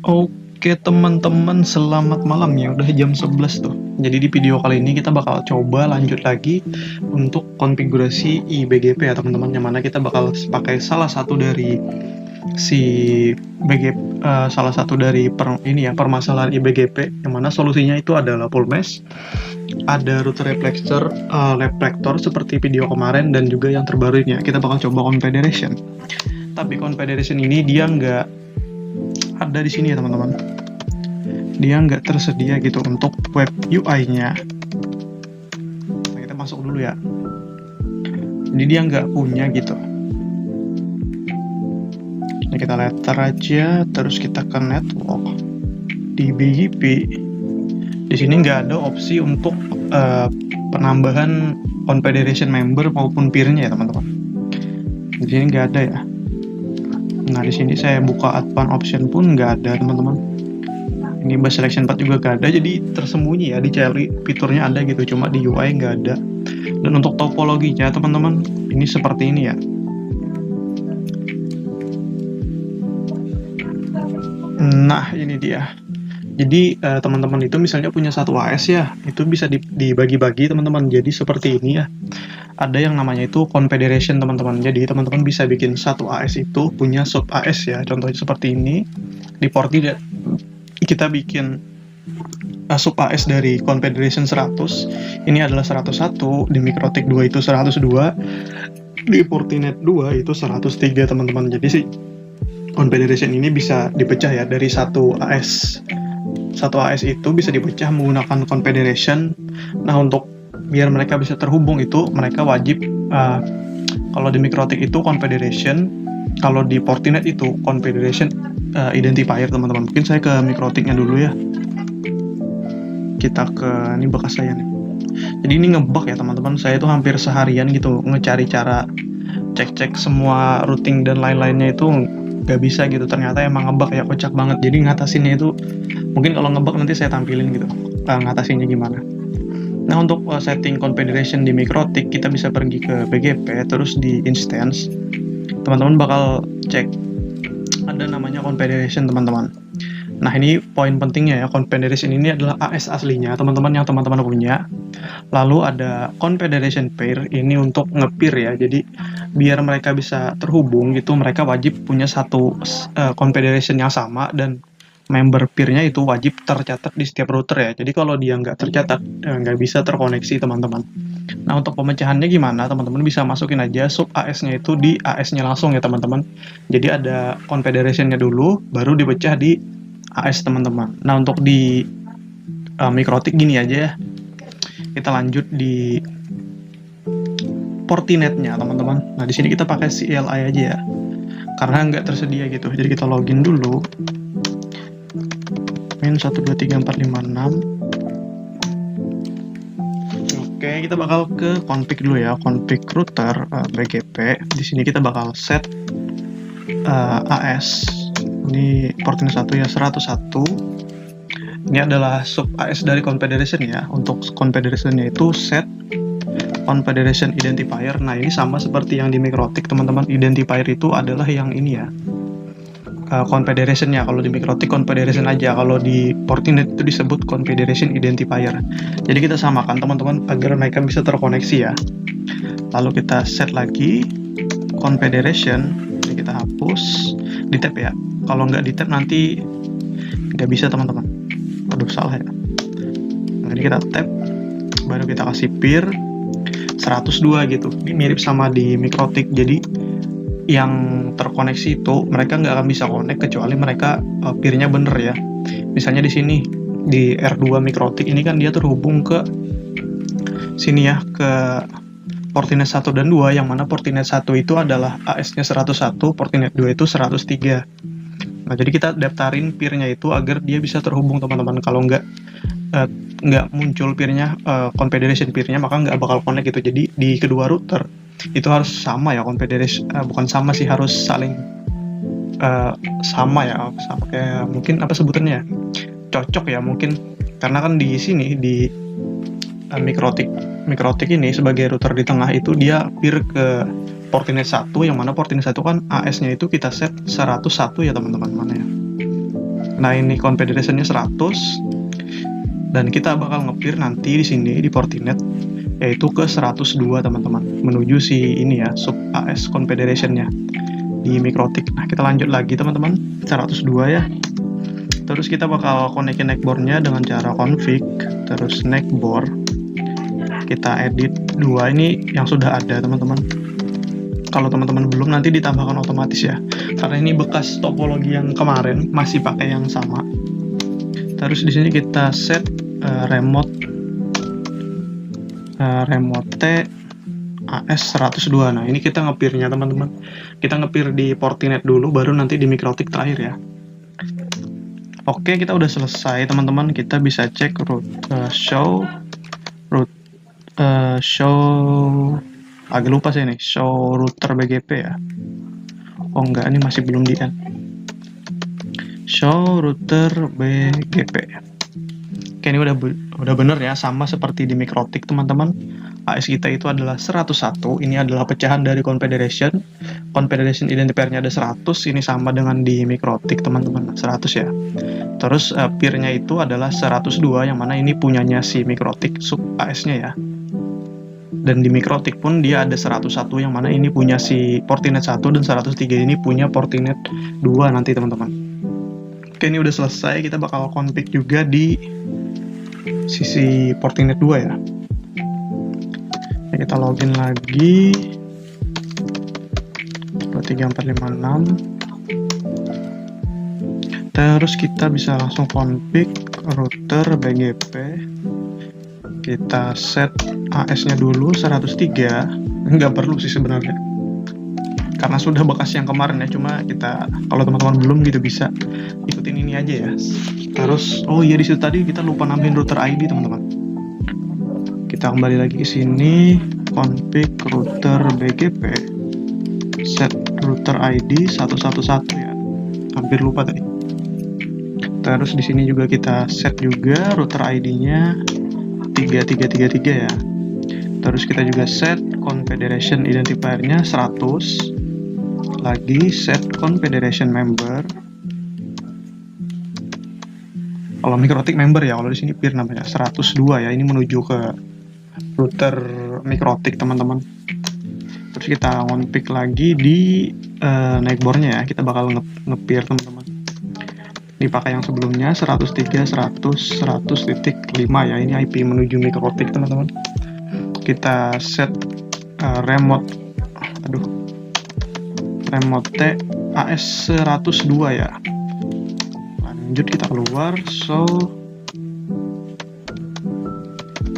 Oke teman-teman, selamat malam ya, udah jam 11 tuh. Jadi di video kali ini kita bakal coba lanjut lagi untuk konfigurasi IBGP ya teman-teman, yang mana kita bakal pakai salah satu dari si salah satu dari permasalahan IBGP, yang mana solusinya itu adalah full mesh, ada router reflector seperti video kemarin, dan juga yang terbarunya kita bakal coba confederation. Tapi confederation ini dia nggak ada di sini ya teman-teman, dia nggak tersedia gitu untuk web UI-nya. Nah, kita masuk dulu ya, jadi dia nggak punya gitu. Nah, kita letter aja, terus kita ke network di BGP. Di sini nggak ada opsi untuk penambahan confederation member maupun peer-nya ya teman-teman. Di sini nggak ada ya. Nah, di sini saya buka advanced option pun nggak ada teman-teman. Ini bus selection 4 juga nggak ada, jadi tersembunyi ya, dicari fiturnya ada gitu, cuma di UI nggak ada. Dan untuk topologinya teman-teman, ini seperti ini ya. Nah, ini dia. Jadi teman-teman itu misalnya punya satu AS ya, itu bisa dibagi-bagi teman-teman. Jadi seperti ini ya. Ada yang namanya itu confederation teman-teman. Jadi teman-teman bisa bikin satu AS itu punya sub AS ya. Contohnya seperti ini. Di Fortinet kita bikin sub AS dari confederation 100. Ini adalah 101, di Mikrotik 2 itu 102, di Fortinet 2 itu 103 teman-teman. Jadi sih confederation ini bisa dipecah ya dari satu AS. Satu AS itu bisa dipecah menggunakan confederation. Nah, untuk biar mereka bisa terhubung itu mereka wajib kalau di Mikrotik itu confederation, kalau di Fortinet itu confederation identifier teman-teman. Mungkin saya ke Mikrotiknya dulu ya. Kita ke ini bekas saya nih. Jadi ini ngebug ya teman-teman. Saya itu hampir seharian gitu ngecari cara cek-cek semua routing dan lain-lainnya itu nggak bisa gitu. Ternyata emang ngebug ya, kocak banget. Jadi ngatasinnya itu mungkin kalau ngebug nanti saya tampilin gitu ngatasinnya gimana. Nah, untuk setting confederation di Mikrotik, kita bisa pergi ke BGP, terus di instance. Teman-teman bakal cek ada namanya confederation teman-teman. Nah, ini poin pentingnya ya, confederation ini adalah AS aslinya teman-teman yang teman-teman punya. Lalu ada confederation pair, ini untuk nge-peer ya. Jadi biar mereka bisa terhubung gitu, mereka wajib punya satu confederation yang sama, dan member peer-nya itu wajib tercatat di setiap router ya. Jadi kalau dia nggak tercatat, nggak bisa terkoneksi teman-teman. Nah, untuk pemecahannya gimana? Teman-teman bisa masukin aja sub AS-nya itu di AS-nya langsung ya teman-teman. Jadi ada confederation-nya dulu, baru dipecah di AS teman-teman. Nah, untuk di Mikrotik gini aja ya. Kita lanjut di Fortinet-nya teman-teman. Nah, di sini kita pakai CLI aja ya, karena nggak tersedia gitu. Jadi kita login dulu. 1234566. Oke, kita bakal ke config dulu ya, config router BGP. Di sini kita bakal set AS. Ini Fortinet 1 ya, 101. Ini adalah sub AS dari confederation ya. Untuk confederation-nya itu set confederation identifier. Nah, ini sama seperti yang di Mikrotik teman-teman. Identifier itu adalah yang ini ya, confederation-nya. Kalau di Mikrotik confederation aja, kalau di Fortinet itu disebut confederation identifier. Jadi kita samakan teman-teman agar mereka bisa terkoneksi ya. Lalu kita set lagi confederation. Jadi kita hapus, di tab ya. Kalau nggak di tab nanti nggak bisa teman-teman. Aduh, salah ya. Nah, ini kita tab, baru kita kasih peer 102 gitu. Ini mirip sama di Mikrotik. Jadi yang terkoneksi itu mereka nggak akan bisa connect kecuali mereka peer-nya bener ya. Misalnya di sini di R2 Mikrotik ini kan dia terhubung ke sini ya, ke Fortinet 1 dan 2, yang mana Fortinet 1 itu adalah AS-nya 101, Fortinet 2 itu 103. Nah, jadi kita daftarin peer-nya itu agar dia bisa terhubung teman-teman. Kalau nggak muncul peer-nya, confederation peer-nya, maka nggak bakal connect gitu. Jadi di kedua router itu harus sama ya confederation, bukan sama sih, harus saling sama ya, sama kayak mungkin apa sebutannya, cocok ya mungkin, karena kan di sini di Mikrotik ini sebagai router di tengah itu dia peer ke Fortinet 1, yang mana Fortinet 1 kan AS-nya itu kita set 101 ya teman-teman, mana ya. Nah, ini confederationnya 100, dan kita bakal nge-peer nanti di sini di Fortinet yaitu ke 102 teman-teman, menuju si ini ya, sub AS confederationnya di MikroTik. Nah, kita lanjut lagi teman-teman, 102 ya. Terus kita bakal konekin neckboardnya dengan cara config, terus neckboard. Kita edit 2 ini yang sudah ada teman-teman. Kalau teman-teman belum, nanti ditambahkan otomatis ya. Karena ini bekas topologi yang kemarin, masih pakai yang sama. Terus di sini kita set remote T AS102. Nah, ini kita nge-peer-nya teman-teman. Kita nge-peer di Fortinet dulu, baru nanti di MikroTik terakhir ya. Oke, kita udah selesai teman-teman. Kita bisa cek show agak lupa sih ini, show router BGP ya. Oh enggak, ini masih belum di end. Show router BGP. Oke, ini udah bener ya, sama seperti di MikroTik teman-teman. AS kita itu adalah 101, ini adalah pecahan dari confederation. Confederation identifier-nya ada 100, ini sama dengan di MikroTik teman-teman, 100 ya. Terus peer-nya itu adalah 102, yang mana ini punyanya si MikroTik sub AS-nya ya. Dan di MikroTik pun dia ada 101, yang mana ini punya si Fortinet 1, dan 103 ini punya Fortinet 2 nanti teman-teman. Oke, ini udah selesai, kita bakal config juga di sisi Fortinet 2 ya. Kita login lagi 23456. Terus kita bisa langsung config router BGP. Kita set AS-nya dulu 103. Nggak perlu sih sebenarnya, karena sudah bekas yang kemarin ya. Cuma kita, kalau teman-teman belum gitu, bisa ikutin ini aja ya. Terus oh iya, di situ tadi kita lupa nambahin router ID teman-teman. Kita kembali lagi ke sini, config router BGP, set router ID 111 ya. Hampir lupa tadi. Terus di sini juga kita set juga router ID-nya 3333 ya. Terus kita juga set confederation identifier-nya 100. Lagi set confederation member. Kalau MikroTik member ya, kalau di sini peer namanya 102 ya. Ini menuju ke router MikroTik teman-teman. Terus kita config lagi di neckboard-nya ya. Kita bakal nge-peer teman-teman. Dipakai yang sebelumnya 103.100.100.5 ya. Ini IP menuju MikroTik teman-teman. Kita set remote T AS102 ya. Lanjut kita keluar, so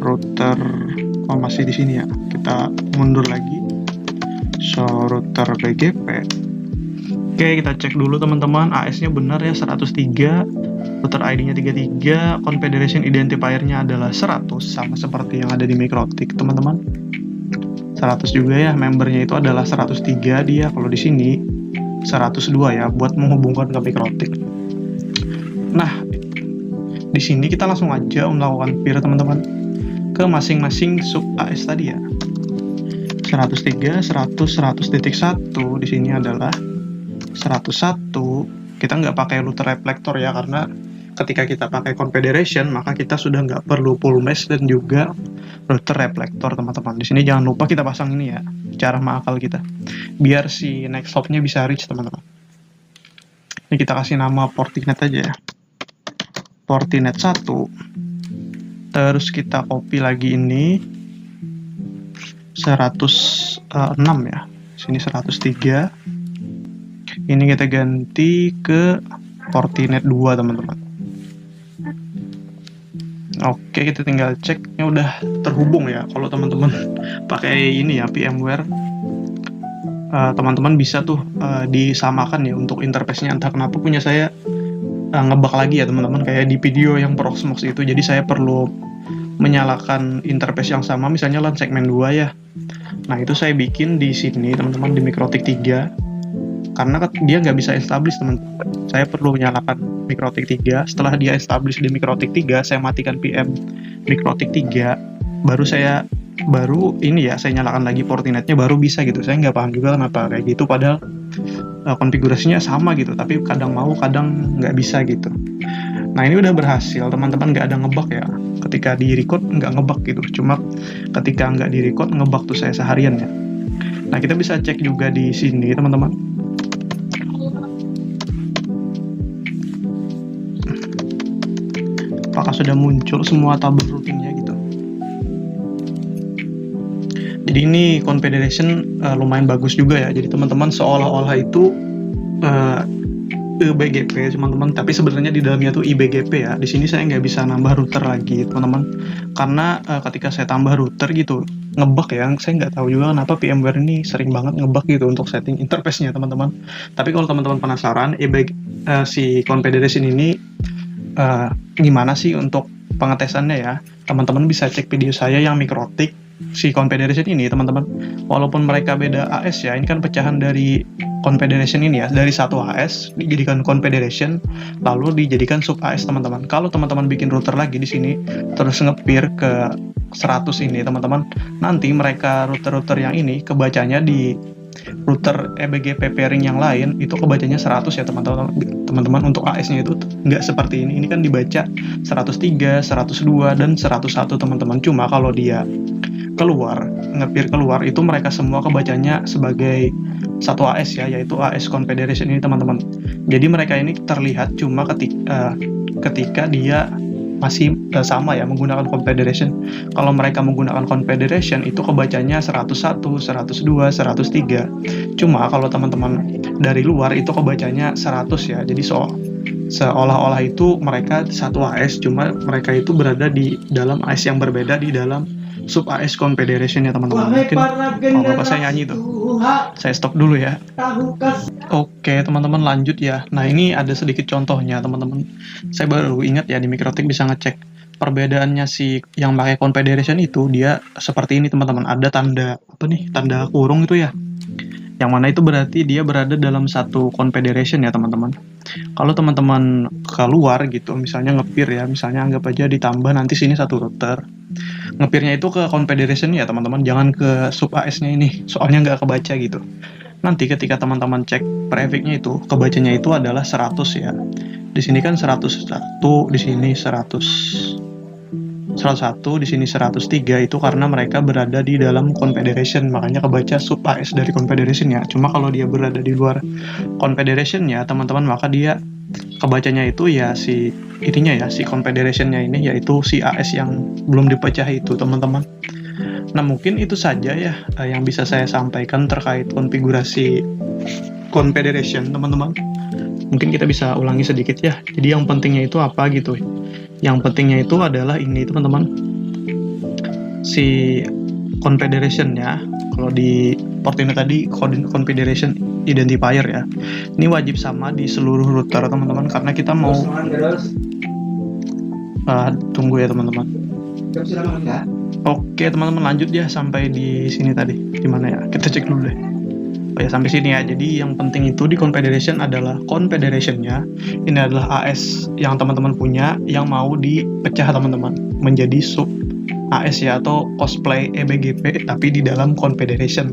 router masih di sini ya. Kita mundur lagi, so router BGP. Oke, kita cek dulu teman-teman, AS-nya benar ya 103, router ID-nya 33, confederation identifier-nya adalah 100, sama seperti yang ada di MikroTik teman-teman. 100 juga ya, membernya itu adalah 103 dia, kalau di sini 102 ya, buat menghubungkan ke MikroTik. Nah, di sini kita langsung aja melakukan peer teman-teman ke masing-masing sub AS tadi ya. 103, 100, 100.1 di sini adalah 101. Kita nggak pakai router reflector ya, karena ketika kita pakai confederation maka kita sudah nggak perlu full mesh dan juga router reflector teman-teman. Di sini jangan lupa kita pasang ini ya, cara mengakal kita, biar si next hop-nya bisa reach teman-teman. Ini kita kasih nama Fortinet aja ya, Fortinet 1. Terus kita copy lagi ini 106 ya, sini 103. Ini kita ganti ke Fortinet 2 teman-teman. Oke, kita tinggal ceknya udah terhubung ya. Kalau teman-teman pakai ini ya, VMware, teman-teman bisa tuh disamakan ya untuk interface-nya. Entah kenapa punya saya ngebug lagi ya teman-teman, kayak di video yang Proxmox itu. Jadi saya perlu menyalakan interface yang sama, misalnya LAN segmen 2 ya. Nah, itu saya bikin di sini teman-teman, di MikroTik 3. Karena dia nggak bisa establish teman-teman, saya perlu menyalakan MikroTik 3. Setelah dia establish di MikroTik 3, saya matikan VM MikroTik 3, baru ini ya, saya nyalakan lagi Fortinetnya, baru bisa gitu. Saya nggak paham juga kenapa kayak gitu, padahal konfigurasinya sama gitu, tapi kadang mau kadang nggak bisa gitu. Nah ini udah berhasil teman-teman, nggak ada ngebug ya. Ketika di record nggak ngebug gitu, cuma ketika nggak di record ngebug tuh saya seharian ya. Nah kita bisa cek juga di sini teman-teman. Apakah sudah muncul semua tabel routingnya gitu. Jadi ini confederation lumayan bagus juga ya. Jadi teman-teman seolah-olah itu IBGP teman-teman, tapi sebenarnya di dalamnya tuh IBGP ya. Di sini saya nggak bisa nambah router lagi teman-teman, karena ketika saya tambah router gitu ngebug ya. Saya nggak tahu juga kenapa VMware ini sering banget ngebug gitu untuk setting interface-nya teman-teman. Tapi kalau teman-teman penasaran si confederation ini gimana sih untuk pengetesannya ya, teman-teman bisa cek video saya yang mikrotik si confederation ini teman-teman. Walaupun mereka beda AS ya, ini kan pecahan dari confederation ini ya, dari satu AS dijadikan confederation lalu dijadikan sub AS teman-teman. Kalau teman-teman bikin router lagi di sini terus ngepir ke 100 ini teman-teman, nanti mereka router-router yang ini kebacanya di router EBGP pairing yang lain itu kebacanya 100 ya teman-teman. Teman-teman untuk AS-nya itu nggak seperti ini. Ini kan dibaca 103, 102 dan 101 teman-teman. Cuma kalau dia ngepir keluar itu mereka semua kebacanya sebagai satu AS ya, yaitu AS confederation ini teman-teman. Jadi mereka ini terlihat cuma ketika dia masih sama ya menggunakan confederation. Kalau mereka menggunakan confederation itu kebacanya 101, 102, 103. Cuma kalau teman-teman dari luar itu kebacanya 100 ya. Jadi seolah-olah itu mereka satu AS, cuma mereka itu berada di dalam AS yang berbeda di dalam sub AS confederation ya teman-teman. Mungkin kalau bapak saya nyanyi tuh, saya stop dulu ya. Oke teman-teman, lanjut ya. Nah ini ada sedikit contohnya teman-teman. Saya baru ingat ya, di Mikrotik bisa ngecek perbedaannya si yang pakai confederation itu. Dia seperti ini teman-teman, ada tanda tanda kurung itu ya, yang mana itu berarti dia berada dalam satu confederation ya teman-teman. Kalau teman-teman keluar gitu, misalnya ngepir ya, misalnya anggap aja ditambah nanti sini satu router, ngepirnya itu ke confederation ya teman-teman, jangan ke sub AS-nya ini, soalnya nggak kebaca gitu. Nanti ketika teman-teman cek prefix-nya itu, kebacanya itu adalah 100 ya. Di sini kan 101, di sini 101, di sini 103, itu karena mereka berada di dalam confederation, makanya kebaca sub AS dari confederation ya. Cuma kalau dia berada di luar confederation ya teman-teman, maka dia kebacanya itu ya si confederation-nya ini, yaitu si AS yang belum dipecah itu teman-teman. Nah mungkin itu saja ya yang bisa saya sampaikan terkait konfigurasi confederation teman-teman. Mungkin kita bisa ulangi sedikit ya. Jadi yang pentingnya itu apa gitu? Yang pentingnya itu adalah ini teman-teman, si confederation-nya. Kalau di Fortinet tadi confederation identifier ya, ini wajib sama di seluruh router teman-teman, karena kita mau tunggu ya teman-teman. Oke teman-teman, lanjut ya sampai di sini tadi. Di mana ya? Kita cek dulu deh. Oh ya, sampai sini ya. Jadi yang penting itu di confederation adalah confederation-nya. Ini adalah AS yang teman-teman punya yang mau dipecah teman-teman menjadi sub AS ya, atau cosplay EBGP tapi di dalam confederation.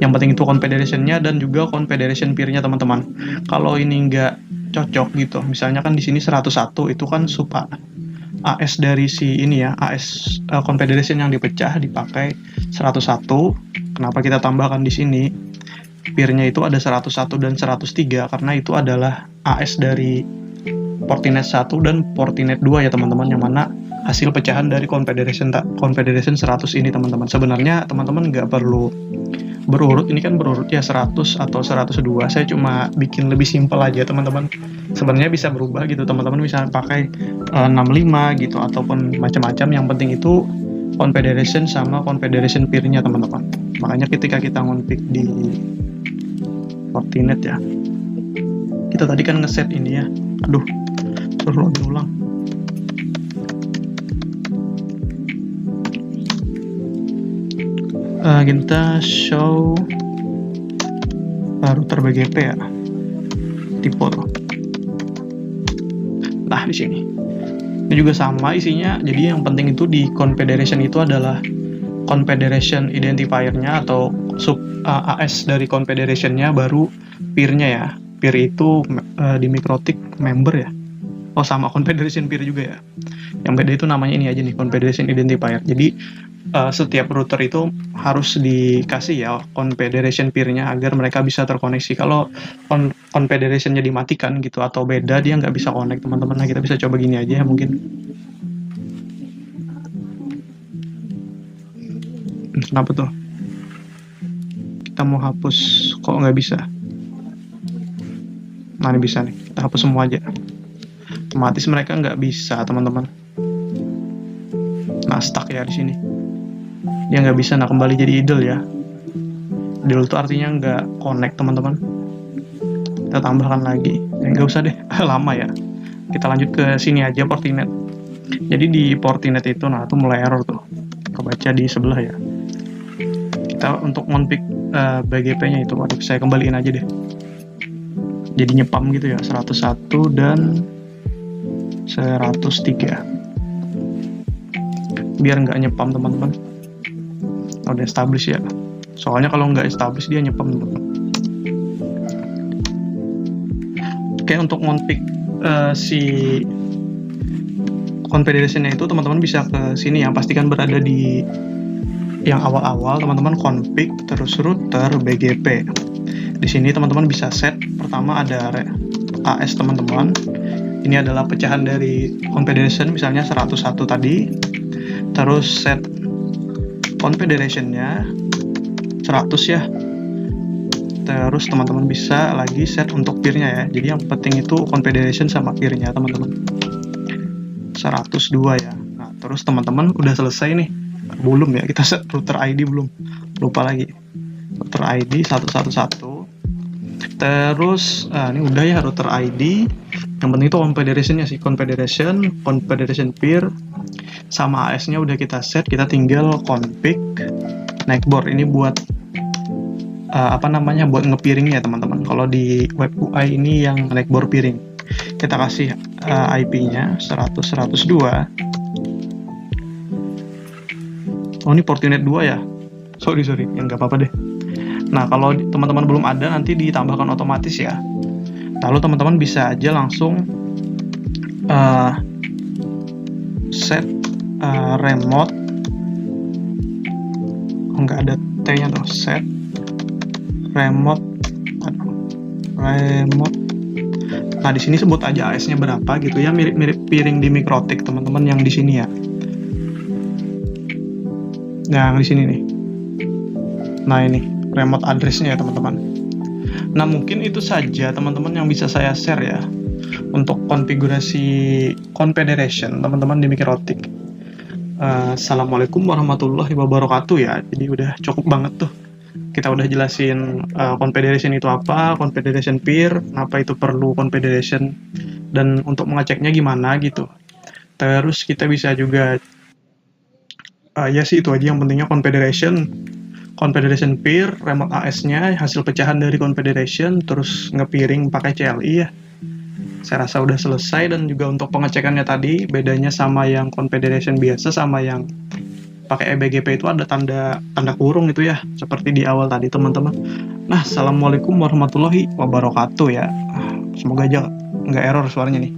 Yang penting itu confederation-nya dan juga confederation peer-nya teman-teman. Kalau ini nggak cocok gitu, misalnya kan di sini 101 itu kan sub AS dari si ini ya, AS confederation yang dipecah dipakai 101. Kenapa kita tambahkan di sini? Peer-nya itu ada 101 dan 103 karena itu adalah AS dari Fortinet 1 dan Fortinet 2 ya teman-teman, yang mana hasil pecahan dari confederation 100 ini teman-teman. Sebenarnya teman-teman nggak perlu berurut, ini kan berurut ya 100 atau 102. Saya cuma bikin lebih simpel aja teman-teman. Sebenarnya bisa berubah gitu, teman-teman bisa pakai 65 gitu ataupun macam-macam. Yang penting itu confederation sama confederation peer-nya teman-teman. Makanya ketika kita ngonfig di Fortinet ya, kita tadi kan ngeset ini ya, aduh perlu login ulang. Kita show router BGP ya, tipe tuh. Nah di sini ini juga sama isinya. Jadi yang penting itu di confederation itu adalah confederation identifier-nya atau sub AS dari confederation-nya, baru peer-nya ya. Peer itu di Mikrotik member ya. Oh, sama Confederation peer juga ya. Yang beda itu namanya ini aja nih, Confederation Identifier. Jadi setiap router itu harus dikasih ya Confederation peer-nya agar mereka bisa terkoneksi. Kalau Confederation-nya dimatikan gitu atau beda, dia nggak bisa connect teman-teman. Nah, kita bisa coba gini aja ya mungkin. Kenapa tuh? Kita mau hapus, kok nggak bisa? Nah, ini bisa nih, kita hapus semua aja. Otomatis mereka nggak bisa teman-teman. Nah, stuck ya di sini. Dia nggak bisa, nah kembali jadi idle ya. Idle itu artinya nggak connect teman-teman. Kita tambahkan lagi. Nggak usah deh, lama ya. Kita lanjut ke sini aja, Portinet. Jadi di Portinet itu, nah itu mulai error tuh. Kebaca di sebelah ya. Kita untuk ngonfig BGP-nya itu, waduh, saya kembaliin aja deh. Jadi nyepam gitu ya, 101 dan 103. Biar nggak nyepam teman-teman. Udah establish ya. Soalnya kalau nggak establish dia nyepam teman-teman. Oke, untuk ngonfig si confederation-nya itu teman-teman bisa ke sini ya. Pastikan berada di yang awal-awal teman-teman, config terus router BGP. Di sini teman-teman bisa set, pertama ada AS teman-teman. Ini adalah pecahan dari confederation, misalnya 101 tadi. Terus set confederation-nya 100 ya. Terus teman-teman bisa lagi set untuk peer-nya ya. Jadi yang penting itu confederation sama peer-nya teman-teman. 102 ya. Nah, terus teman-teman udah selesai nih. Belum ya, kita set router ID belum. Lupa lagi. Router ID 111. Terus ini udah ya router ID. Yang penting itu confederation-nya sih, confederation peer sama AS-nya udah kita set. Kita tinggal config neckboard. Ini buat buat ngepiringnya teman-teman. Kalau di web UI ini yang neckboard piring. Kita kasih IP-nya 100.102. Oh, ini Portinet 2 ya. Sorry, ya nggak apa-apa deh. Nah, kalau teman-teman belum ada, nanti ditambahkan otomatis ya. Lalu teman-teman bisa aja langsung set remote. Nggak ada T-nya tuh. Set remote. Nah, di sini sebut aja AS-nya berapa gitu ya, mirip-mirip piring di Mikrotik teman-teman yang di sini ya. Nah, yang di sini nih. Nah, ini remote address-nya ya teman-teman. Nah, mungkin itu saja teman-teman yang bisa saya share ya untuk konfigurasi confederation teman-teman di Mikrotik. Assalamualaikum warahmatullahi wabarakatuh ya. Jadi udah cukup banget tuh. Kita udah jelasin confederation itu apa, confederation peer, kenapa itu perlu confederation, dan untuk mengeceknya gimana gitu. Terus kita bisa juga ya sih itu aja yang pentingnya confederation peer, remote AS-nya, hasil pecahan dari confederation, terus ngepiring pakai CLI ya. Saya rasa udah selesai. Dan juga untuk pengecekannya tadi, bedanya sama yang confederation biasa sama yang pakai eBGP itu ada tanda kurung itu ya, seperti di awal tadi teman-teman. Nah, assalamualaikum warahmatullahi wabarakatuh ya. Semoga aja nggak error suaranya nih.